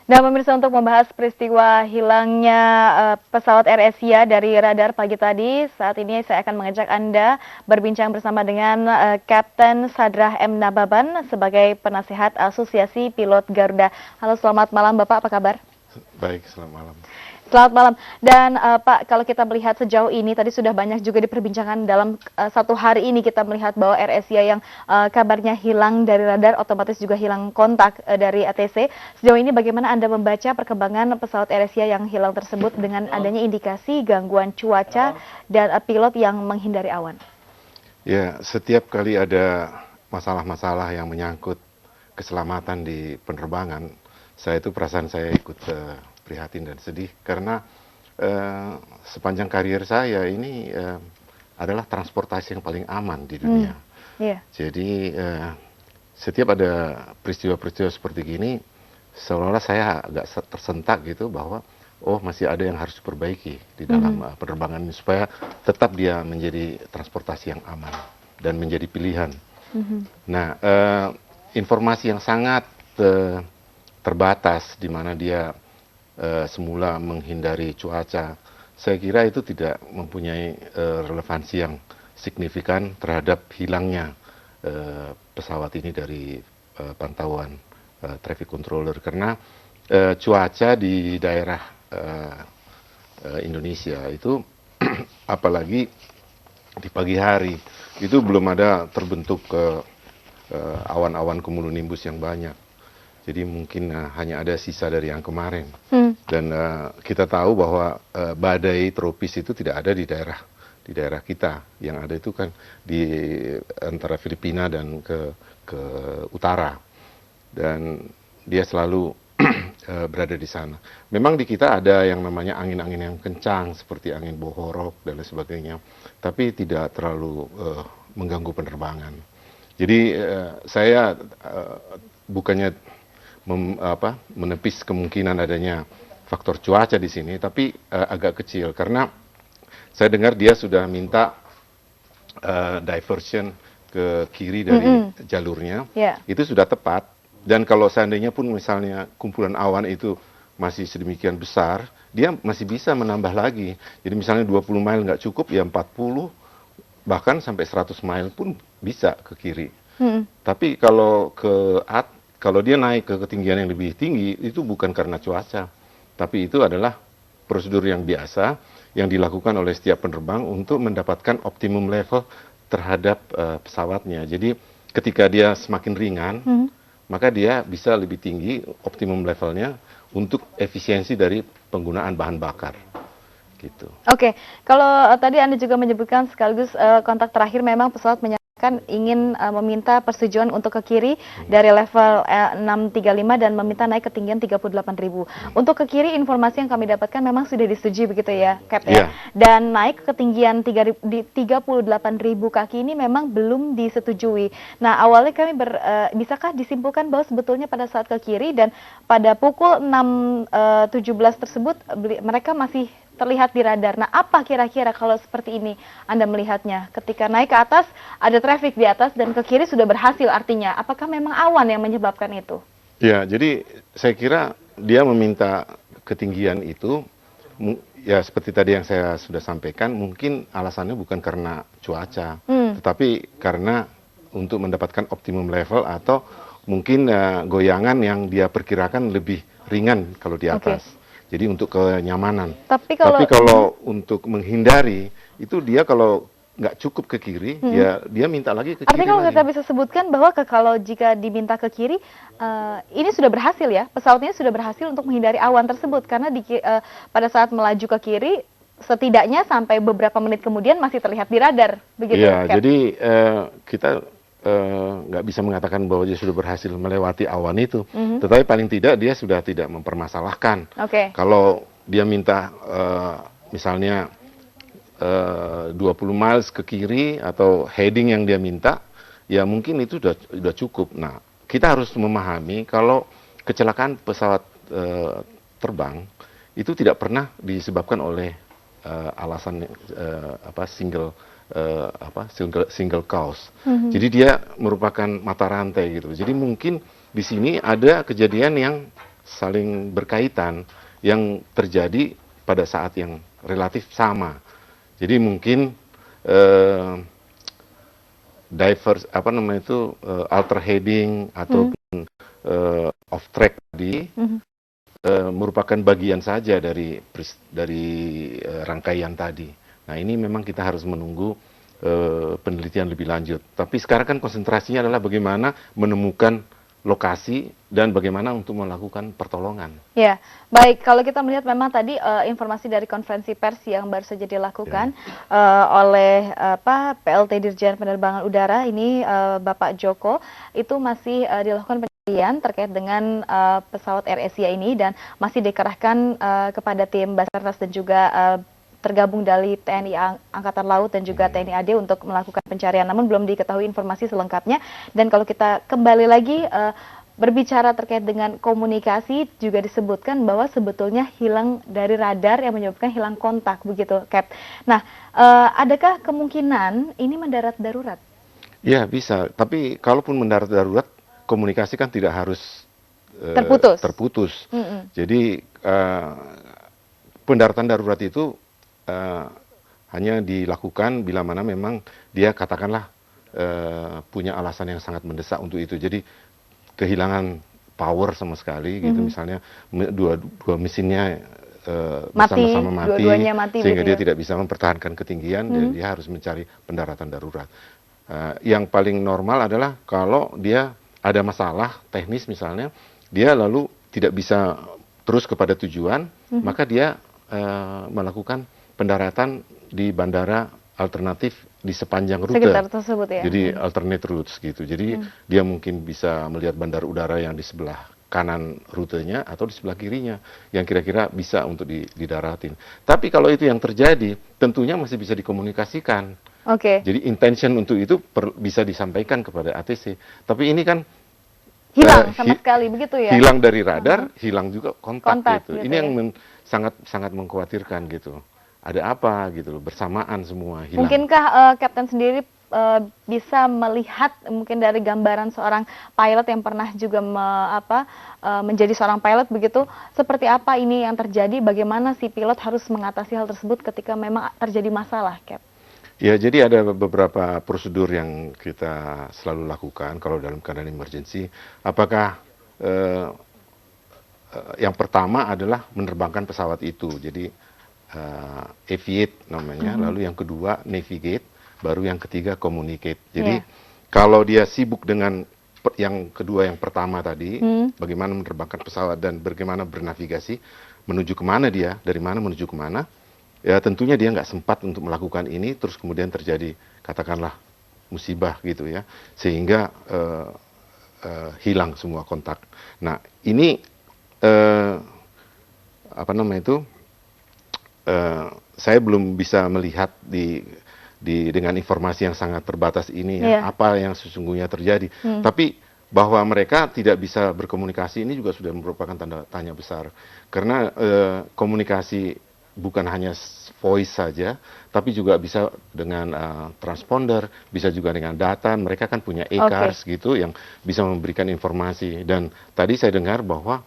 Nah, pemirsa, untuk membahas peristiwa hilangnya pesawat AirAsia dari radar pagi tadi, saat ini saya akan mengajak Anda berbincang bersama dengan Kapten Sadrah M. Nababan sebagai penasehat Asosiasi Pilot Garuda. Halo, selamat malam Bapak, apa kabar? Baik, selamat malam. Selamat malam. Dan Pak, kalau kita melihat sejauh ini, tadi sudah banyak juga diperbincangkan dalam satu hari ini kita melihat bahwa AirAsia yang kabarnya hilang dari radar, otomatis juga hilang kontak dari ATC. Sejauh ini bagaimana Anda membaca perkembangan pesawat AirAsia yang hilang tersebut dengan adanya indikasi gangguan cuaca dan pilot yang menghindari awan? Ya, setiap kali ada masalah-masalah yang menyangkut keselamatan di penerbangan, perasaan saya ikut prihatin dan sedih karena sepanjang karier saya ini adalah transportasi yang paling aman di dunia. Yeah. Jadi setiap ada peristiwa-peristiwa seperti gini, seolah-olah saya agak tersentak gitu bahwa masih ada yang harus diperbaiki di dalam penerbangan ini supaya tetap dia menjadi transportasi yang aman dan menjadi pilihan. Nah, informasi yang sangat terbatas di mana dia semula menghindari cuaca, saya kira itu tidak mempunyai relevansi yang signifikan terhadap hilangnya pesawat ini dari pantauan traffic controller, karena cuaca di daerah Indonesia itu apalagi di pagi hari itu belum ada terbentuk awan-awan cumulonimbus yang banyak. Jadi mungkin hanya ada sisa dari yang kemarin. Dan kita tahu bahwa badai tropis itu tidak ada di daerah kita. Yang ada itu kan di antara Filipina dan ke utara. Dan dia selalu berada di sana. Memang di kita ada yang namanya angin-angin yang kencang seperti angin bohorok dan lain sebagainya, tapi tidak terlalu mengganggu penerbangan. Jadi saya bukannya menepis kemungkinan adanya faktor cuaca di sini, tapi agak kecil karena saya dengar dia sudah minta diversion ke kiri dari jalurnya. Itu sudah tepat. Dan kalau seandainya pun misalnya kumpulan awan itu masih sedemikian besar, dia masih bisa menambah lagi. Jadi misalnya 20 mile nggak cukup, ya 40, bahkan sampai 100 mile pun bisa ke kiri. Tapi kalau dia naik ke ketinggian yang lebih tinggi, itu bukan karena cuaca, tapi itu adalah prosedur yang biasa yang dilakukan oleh setiap penerbang untuk mendapatkan optimum level terhadap pesawatnya. Jadi ketika dia semakin ringan, maka dia bisa lebih tinggi optimum levelnya untuk efisiensi dari penggunaan bahan bakar. Gitu. Oke, kalau tadi Anda juga menyebutkan sekaligus kontak terakhir memang pesawat menyatakan ingin meminta persetujuan untuk ke kiri dari level 635 dan meminta naik ketinggian 38.000. Untuk ke kiri, informasi yang kami dapatkan memang sudah disetujui begitu ya, Cap ya. Dan naik ke ketinggian 38.000 kaki ini memang belum disetujui. Nah, awalnya kami bisakah disimpulkan bahwa sebetulnya pada saat ke kiri dan pada pukul 6.17 tersebut mereka masih terlihat di radar. Nah, apa kira-kira kalau seperti ini Anda melihatnya? Ketika naik ke atas, ada traffic di atas dan ke kiri sudah berhasil, artinya apakah memang awan yang menyebabkan itu? Ya, jadi saya kira dia meminta ketinggian itu, ya seperti tadi yang saya sudah sampaikan, mungkin alasannya bukan karena cuaca, tetapi karena untuk mendapatkan optimum level atau mungkin goyangan yang dia perkirakan lebih ringan kalau di atas. Jadi untuk kenyamanan. Tapi kalau untuk menghindari, itu dia kalau nggak cukup ke kiri, ya dia minta lagi ke kiri. Artinya kalau kita bisa sebutkan bahwa kalau jika diminta ke kiri, ini sudah berhasil ya, pesawatnya sudah berhasil untuk menghindari awan tersebut. Karena pada saat melaju ke kiri, setidaknya sampai beberapa menit kemudian masih terlihat di radar. Begitu, ya, jadi kita nggak bisa mengatakan bahwa dia sudah berhasil melewati awan itu, tetapi paling tidak dia sudah tidak mempermasalahkan. Kalau dia minta misalnya 20 miles ke kiri atau heading yang dia minta, ya mungkin itu sudah cukup. Nah, kita harus memahami kalau kecelakaan pesawat terbang itu tidak pernah disebabkan oleh alasan single cause. Jadi dia merupakan mata rantai gitu. Jadi mungkin di sini ada kejadian yang saling berkaitan yang terjadi pada saat yang relatif sama. Jadi mungkin diverse apa namanya itu alter heading atau off track tadi merupakan bagian saja dari rangkaian tadi. Nah, ini memang kita harus menunggu penelitian lebih lanjut. Tapi sekarang kan konsentrasinya adalah bagaimana menemukan lokasi dan bagaimana untuk melakukan pertolongan. Ya, baik. Kalau kita melihat memang tadi informasi dari konferensi pers yang baru saja dilakukan oleh PLT Dirjen Penerbangan Udara ini Bapak Joko, itu masih dilakukan pencarian terkait dengan pesawat Air Asia ini dan masih dikerahkan kepada tim Basarnas dan juga tergabung dari TNI Angkatan Laut dan juga TNI AD untuk melakukan pencarian. Namun belum diketahui informasi selengkapnya. Dan kalau kita kembali lagi berbicara terkait dengan komunikasi, juga disebutkan bahwa sebetulnya hilang dari radar yang menyebabkan hilang kontak, begitu, Cap. Nah, adakah kemungkinan ini mendarat darurat? Ya, bisa. Tapi kalaupun mendarat darurat, komunikasi kan tidak harus terputus. Jadi pendaratan darurat itu hanya dilakukan bila mana memang dia katakanlah punya alasan yang sangat mendesak untuk itu. Jadi kehilangan power sama sekali gitu, misalnya dua mesinnya bersama-sama mati sehingga dia tidak bisa mempertahankan ketinggian dan dia harus mencari pendaratan darurat. Yang paling normal adalah kalau dia ada masalah teknis misalnya, dia lalu tidak bisa terus kepada tujuan, maka dia melakukan pendaratan di bandara alternatif di sepanjang rute. Sekitar tersebut ya. Jadi alternate routes gitu. Jadi dia mungkin bisa melihat bandar udara yang di sebelah kanan rutenya atau di sebelah kirinya yang kira-kira bisa untuk didaratin. Tapi kalau itu yang terjadi, tentunya masih bisa dikomunikasikan. Jadi intention untuk itu bisa disampaikan kepada ATC. Tapi ini kan hilang sama sekali begitu ya. Hilang dari radar, hilang juga kontak gitu. Ini ya. yang sangat mengkhawatirkan gitu. Ada apa gitu loh, bersamaan semua hilang. Mungkinkah Kapten sendiri bisa melihat mungkin dari gambaran seorang pilot yang pernah juga menjadi seorang pilot begitu, seperti apa ini yang terjadi, bagaimana si pilot harus mengatasi hal tersebut ketika memang terjadi masalah, Cap? Ya, jadi ada beberapa prosedur yang kita selalu lakukan kalau dalam keadaan emergency. Apakah yang pertama adalah menerbangkan pesawat itu, jadi aviate namanya, lalu yang kedua navigate, baru yang ketiga communicate. Jadi kalau dia sibuk dengan yang kedua, yang pertama tadi, bagaimana menerbangkan pesawat dan bagaimana bernavigasi, menuju kemana dia, dari mana menuju kemana, ya tentunya dia nggak sempat untuk melakukan ini, terus kemudian terjadi katakanlah musibah gitu ya, sehingga hilang semua kontak. Nah ini saya belum bisa melihat dengan informasi yang sangat terbatas ini ya, apa yang sesungguhnya terjadi. Tapi bahwa mereka tidak bisa berkomunikasi ini juga sudah merupakan tanda tanya besar. Karena komunikasi bukan hanya voice saja, tapi juga bisa dengan transponder, bisa juga dengan data. Mereka kan punya e-cars gitu yang bisa memberikan informasi. Dan tadi saya dengar bahwa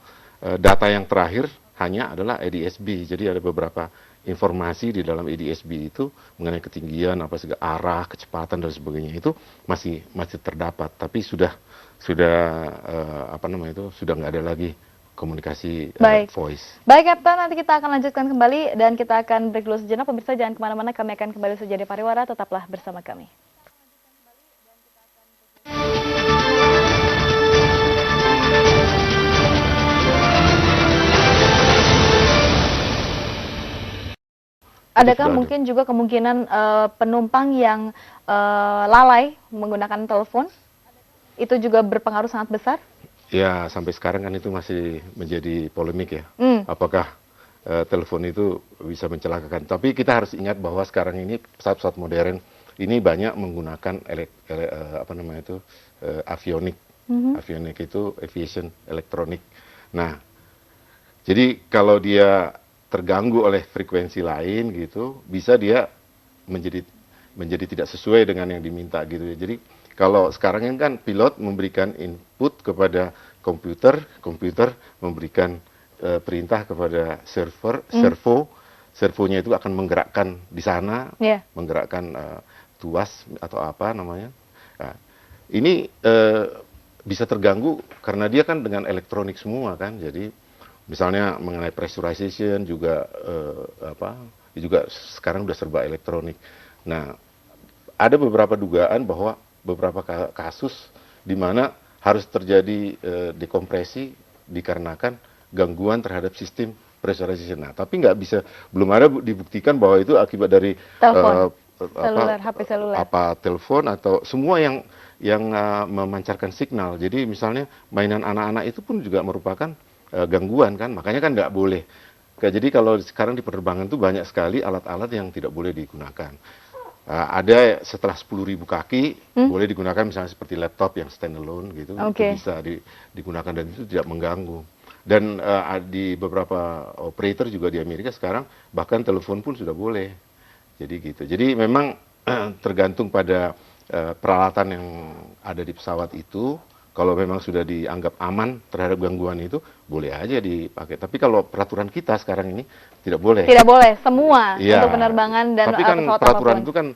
data yang terakhir hanya adalah ADS-B. Jadi ada beberapa informasi di dalam ADS-B itu mengenai ketinggian, arah, kecepatan dan sebagainya itu masih terdapat. Tapi sudah nggak ada lagi komunikasi voice. Baik, Kapten, nanti kita akan lanjutkan kembali dan kita akan break dulu sejenak. Pemirsa jangan kemana-mana, kami akan kembali saja di Pariwara. Tetaplah bersama kami. Adakah mungkin juga kemungkinan penumpang yang lalai menggunakan telepon? Itu juga berpengaruh sangat besar? Ya, sampai sekarang kan itu masih menjadi polemik ya. Apakah telepon itu bisa mencelakakan? Tapi kita harus ingat bahwa sekarang ini pesawat-pesawat modern ini banyak menggunakan avionik. Avionik itu aviation elektronik. Nah, jadi kalau dia terganggu oleh frekuensi lain gitu, bisa dia menjadi tidak sesuai dengan yang diminta gitu ya. Jadi kalau sekarang ini kan pilot memberikan input kepada komputer memberikan perintah kepada servonya itu akan menggerakkan di sana, Yeah. menggerakkan tuas atau apa namanya. Nah, ini bisa terganggu karena dia kan dengan elektronik semua kan, jadi misalnya mengenai pressurization juga juga sekarang udah serba elektronik. Nah, ada beberapa dugaan bahwa beberapa kasus di mana harus terjadi dekompresi dikarenakan gangguan terhadap sistem pressurization. Nah, tapi belum ada dibuktikan bahwa itu akibat dari Telepon, HP seluler, telepon atau semua yang memancarkan signal. Jadi misalnya mainan anak-anak itu pun juga merupakan gangguan kan, makanya kan nggak boleh. Jadi kalau sekarang di penerbangan itu banyak sekali alat-alat yang tidak boleh digunakan. Ada setelah 10.000 kaki boleh digunakan, misalnya seperti laptop yang standalone gitu, itu bisa digunakan dan itu tidak mengganggu. Dan di beberapa operator juga di Amerika sekarang bahkan telepon pun sudah boleh. Jadi gitu. Jadi memang tergantung pada peralatan yang ada di pesawat itu. Kalau memang sudah dianggap aman terhadap gangguan itu, boleh aja dipakai. Tapi kalau peraturan kita sekarang ini tidak boleh. Tidak boleh semua ya, untuk penerbangan dan tapi kan pesawat peraturan apapun. Itu kan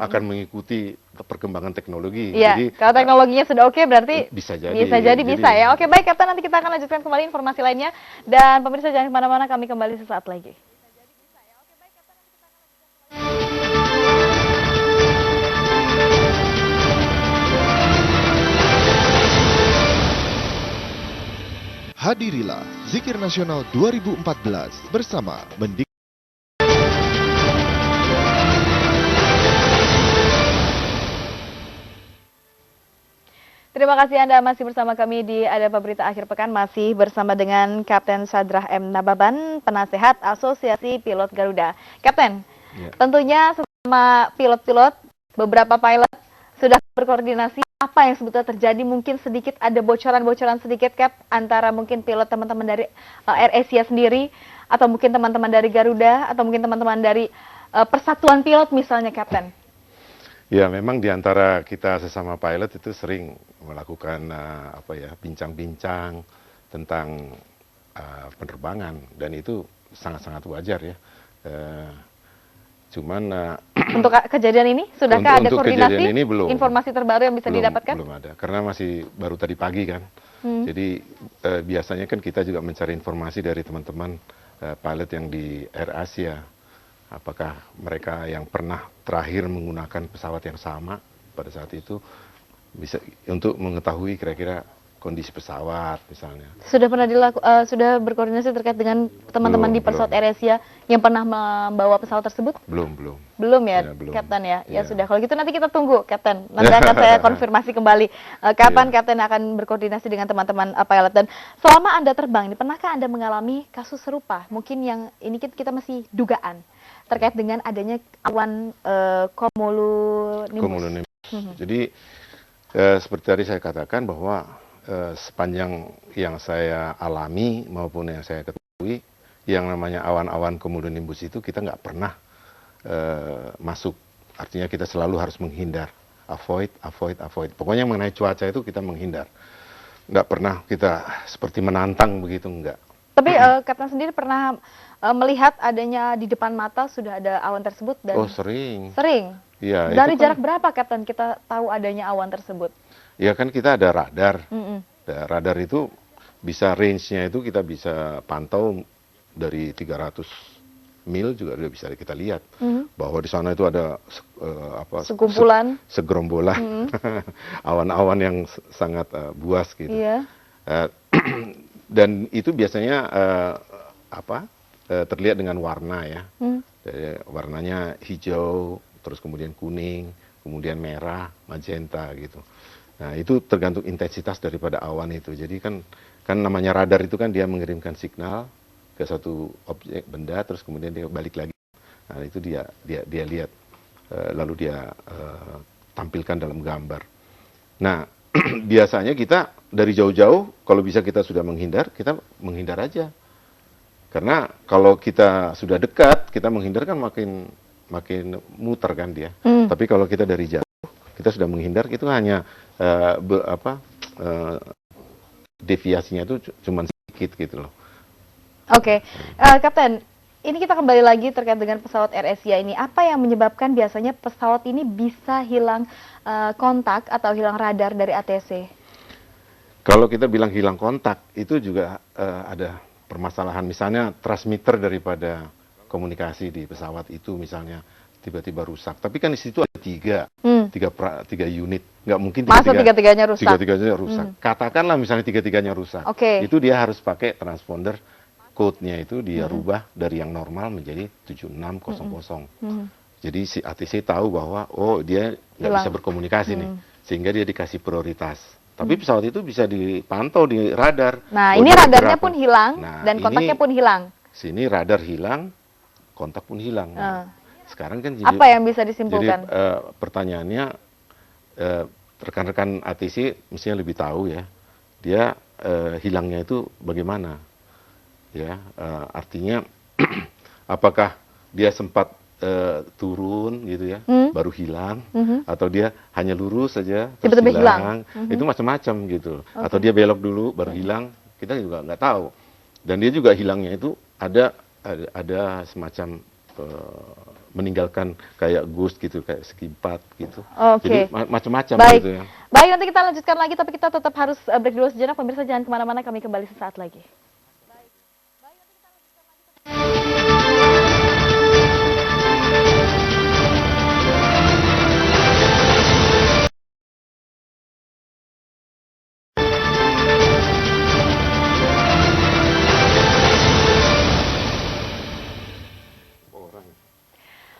akan mengikuti perkembangan teknologi. Iya, Jadi kalau teknologinya sudah oke berarti bisa jadi. Bisa ya. Oke, baik Kapten, nanti kita akan lanjutkan kembali informasi lainnya. Dan pemirsa jangan kemana-mana, kami kembali sesaat lagi. Hadirilah Zikir Nasional 2014 bersama Mendik. Terima kasih Anda masih bersama kami di Ada Apa Berita Akhir Pekan, masih bersama dengan Kapten Sadrah M. Nababan, penasehat Asosiasi Pilot Garuda. Kapten, tentunya sama pilot-pilot, beberapa pilot sudah berkoordinasi. Apa yang sebetulnya terjadi? Mungkin sedikit ada bocoran-bocoran sedikit, Cap, antara mungkin pilot teman-teman dari AirAsia sendiri, atau mungkin teman-teman dari Garuda, atau mungkin teman-teman dari Persatuan Pilot misalnya, Kapten. Ya, memang di antara kita sesama pilot itu sering melakukan bincang-bincang tentang penerbangan, dan itu sangat-sangat wajar ya. Untuk kejadian ini sudahkah ada koordinasi? Kejadian ini belum. Informasi terbaru yang bisa didapatkan? Belum ada, karena masih baru tadi pagi kan. Jadi biasanya kan kita juga mencari informasi dari teman-teman pilot yang di AirAsia. Apakah mereka yang pernah terakhir menggunakan pesawat yang sama pada saat itu, bisa untuk mengetahui kira-kira kondisi pesawat misalnya. Sudah berkoordinasi terkait dengan teman-teman di pesawat AirAsia yang pernah membawa pesawat tersebut? Belum ya, belum. Kapten ya. Ya sudah, kalau gitu nanti kita tunggu, Kapten. Nanti akan saya konfirmasi kembali kapan Kapten akan berkoordinasi dengan teman-teman pilot. Dan selama Anda terbang ini, pernahkah Anda mengalami kasus serupa? Mungkin yang ini kita masih dugaan terkait dengan adanya awan cumulonimbus. Jadi seperti tadi saya katakan bahwa sepanjang yang saya alami maupun yang saya ketahui, yang namanya awan-awan cumulonimbus itu kita nggak pernah masuk. Artinya kita selalu harus menghindar, avoid. Pokoknya mengenai cuaca itu kita menghindar. Nggak pernah kita seperti menantang begitu, enggak. Tapi Kapten sendiri pernah melihat adanya di depan mata sudah ada awan tersebut? Dan sering. Ya, dari jarak berapa, Kapten, kita tahu adanya awan tersebut? Ya kan kita ada radar. Radar itu bisa range-nya itu kita bisa pantau dari 300 mil juga udah bisa kita lihat bahwa di sana itu ada segerombolan awan-awan yang sangat buas gitu. Iya. Dan itu biasanya terlihat dengan warna ya. Warnanya hijau, terus kemudian kuning, kemudian merah, magenta gitu. Nah, itu tergantung intensitas daripada awan itu. Jadi kan namanya radar itu kan dia mengirimkan signal ke satu objek benda, terus kemudian dia balik lagi. Nah, itu dia lihat, lalu dia tampilkan dalam gambar. Nah, biasanya kita dari jauh-jauh, kalau bisa kita sudah menghindar, kita menghindar aja. Karena kalau kita sudah dekat, kita menghindar kan makin muter kan dia. Tapi kalau kita dari jauh, kita sudah menghindar, itu hanya deviasinya itu cuma sedikit gitu loh. Oke, Kapten, ini kita kembali lagi terkait dengan pesawat AirAsia ini. Apa yang menyebabkan biasanya pesawat ini bisa hilang kontak atau hilang radar dari ATC? Kalau kita bilang hilang kontak, itu juga ada permasalahan. Misalnya transmitter daripada komunikasi di pesawat itu misalnya tiba-tiba rusak. Tapi kan di situ ada tiga unit. Nggak mungkin Masa tiga-tiganya rusak? Tiga-tiganya rusak. Katakanlah misalnya tiga-tiganya rusak. Itu dia harus pakai transponder, code-nya itu dia rubah dari yang normal menjadi 7600. Jadi si ATC tahu bahwa dia nggak bisa berkomunikasi nih, sehingga dia dikasih prioritas. Tapi pesawat itu bisa dipantau di radar. Nah, ini radarnya pun hilang dan kontaknya pun hilang. Sini radar hilang, kontak pun hilang. Sekarang kan apa yang bisa disimpulkan? Jadi pertanyaannya, rekan-rekan ATC mestinya lebih tahu ya, dia hilangnya itu bagaimana? Ya, artinya apakah dia sempat turun gitu ya, baru hilang, atau dia hanya lurus saja terus hilang, itu macam-macam gitu. Atau dia belok dulu baru hilang, kita juga nggak tahu. Dan dia juga hilangnya itu ada semacam meninggalkan kayak ghost gitu, kayak segi 4 gitu. Jadi macam-macam gitu ya. Baik, nanti kita lanjutkan lagi, tapi kita tetap harus break dulu sejenak. Pemirsa jangan kemana-mana, kami kembali sesaat lagi.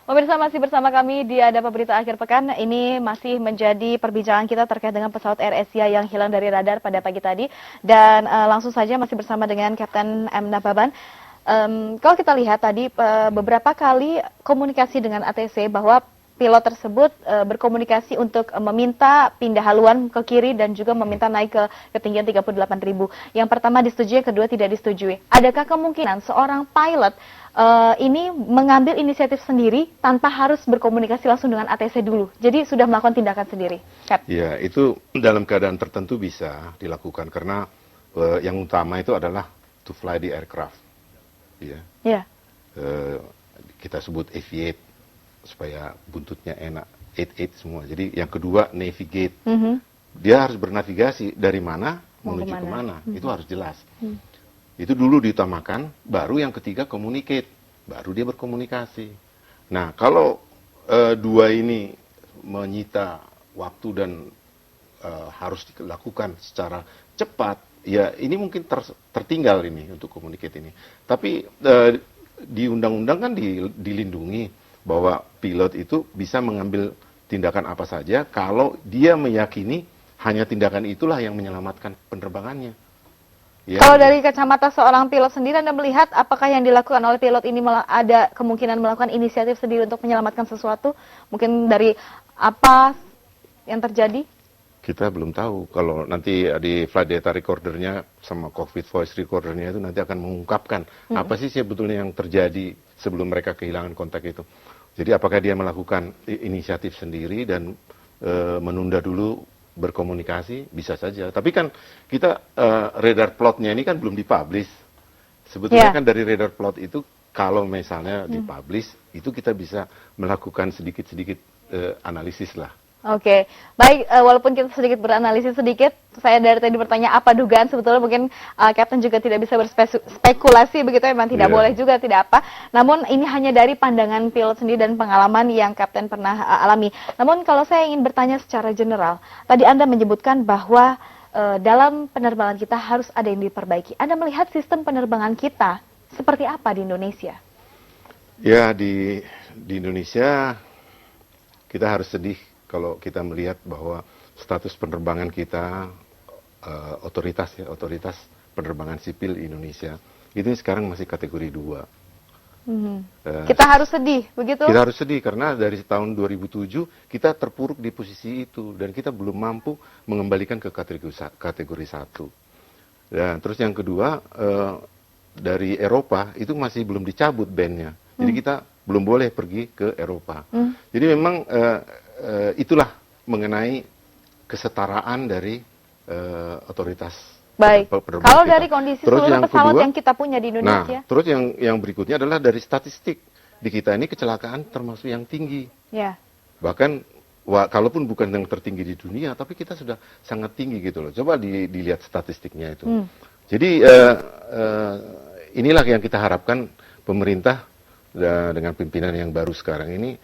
Pemirsa masih bersama kami di Ada Apa Berita Akhir Pekan. Ini masih menjadi perbincangan kita terkait dengan pesawat AirAsia yang hilang dari radar pada pagi tadi. Dan langsung saja masih bersama dengan Kapten M. Nababan. Kalau kita lihat tadi beberapa kali komunikasi dengan ATC bahwa pilot tersebut berkomunikasi untuk meminta pindah haluan ke kiri dan juga meminta naik ke ketinggian 38.000. Yang pertama disetujui, yang kedua tidak disetujui. Adakah kemungkinan seorang pilot ini mengambil inisiatif sendiri tanpa harus berkomunikasi langsung dengan ATC dulu? Jadi sudah melakukan tindakan sendiri, Cap? Ya, itu dalam keadaan tertentu bisa dilakukan karena yang utama itu adalah to fly the aircraft. Ya. Kita sebut aviate supaya buntutnya enak, 88 semua. Jadi yang kedua navigate. Dia harus bernavigasi dari mana menuju kemana, itu harus jelas. Itu dulu diutamakan, baru yang ketiga communicate, baru dia berkomunikasi. Nah, kalau dua ini menyita waktu dan harus dilakukan secara cepat, ya ini mungkin tertinggal ini untuk communicate ini. Tapi di undang-undang kan dilindungi bahwa pilot itu bisa mengambil tindakan apa saja kalau dia meyakini hanya tindakan itulah yang menyelamatkan penerbangannya. Ya. Kalau dari kacamata seorang pilot sendiri, Anda melihat apakah yang dilakukan oleh pilot ini ada kemungkinan melakukan inisiatif sendiri untuk menyelamatkan sesuatu? Mungkin dari apa yang terjadi? Kita belum tahu. Kalau nanti di flight data recordernya sama cockpit voice recordernya itu nanti akan mengungkapkan apa sih sebetulnya yang terjadi sebelum mereka kehilangan kontak itu. Jadi apakah dia melakukan inisiatif sendiri dan menunda dulu berkomunikasi, bisa saja. Tapi kan kita radar plotnya ini kan belum dipublish. Sebetulnya kan dari radar plot itu kalau misalnya dipublish, itu kita bisa melakukan sedikit-sedikit analisis lah. Oke, baik, walaupun kita sedikit beranalisis sedikit, saya dari tadi bertanya apa dugaan, sebetulnya mungkin Kapten juga tidak bisa berspekulasi begitu, memang tidak boleh juga, tidak apa. Namun ini hanya dari pandangan pilot sendiri dan pengalaman yang Kapten pernah alami. Namun kalau saya ingin bertanya secara general, tadi Anda menyebutkan bahwa dalam penerbangan kita harus ada yang diperbaiki. Anda melihat sistem penerbangan kita seperti apa di Indonesia? Ya, di Indonesia kita harus sedih kalau kita melihat bahwa status penerbangan kita, otoritas penerbangan sipil Indonesia, itu sekarang masih kategori 2. Kita harus sedih, begitu? Kita harus sedih, karena dari tahun 2007 kita terpuruk di posisi itu, dan kita belum mampu mengembalikan ke kategori 1. Dan terus yang kedua, dari Eropa itu masih belum dicabut ban-nya. Jadi kita belum boleh pergi ke Eropa. Jadi memang itulah mengenai kesetaraan dari otoritas Baik. penerbangan Kalau kita. dari kondisi Terus seluruh yang pesawat kedua, yang kita punya di Nah, Indonesia, terus yang berikutnya adalah dari statistik. Di kita ini kecelakaan termasuk yang tinggi. ya. Bahkan kalaupun bukan yang tertinggi di dunia, tapi kita sudah sangat tinggi gitu loh. Coba dilihat statistiknya itu. Jadi inilah yang kita harapkan pemerintah dengan pimpinan yang baru sekarang ini,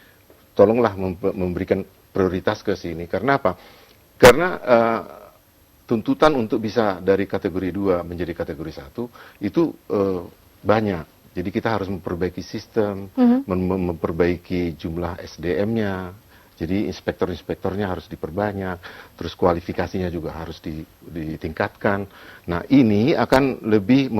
tolonglah memberikan prioritas ke sini. Karena apa? Karena tuntutan untuk bisa dari kategori 2 menjadi kategori 1 itu banyak. Jadi kita harus memperbaiki sistem, memperbaiki jumlah SDM-nya. Jadi inspektor-inspektornya harus diperbanyak, terus kualifikasinya juga harus ditingkatkan. Nah, ini akan lebih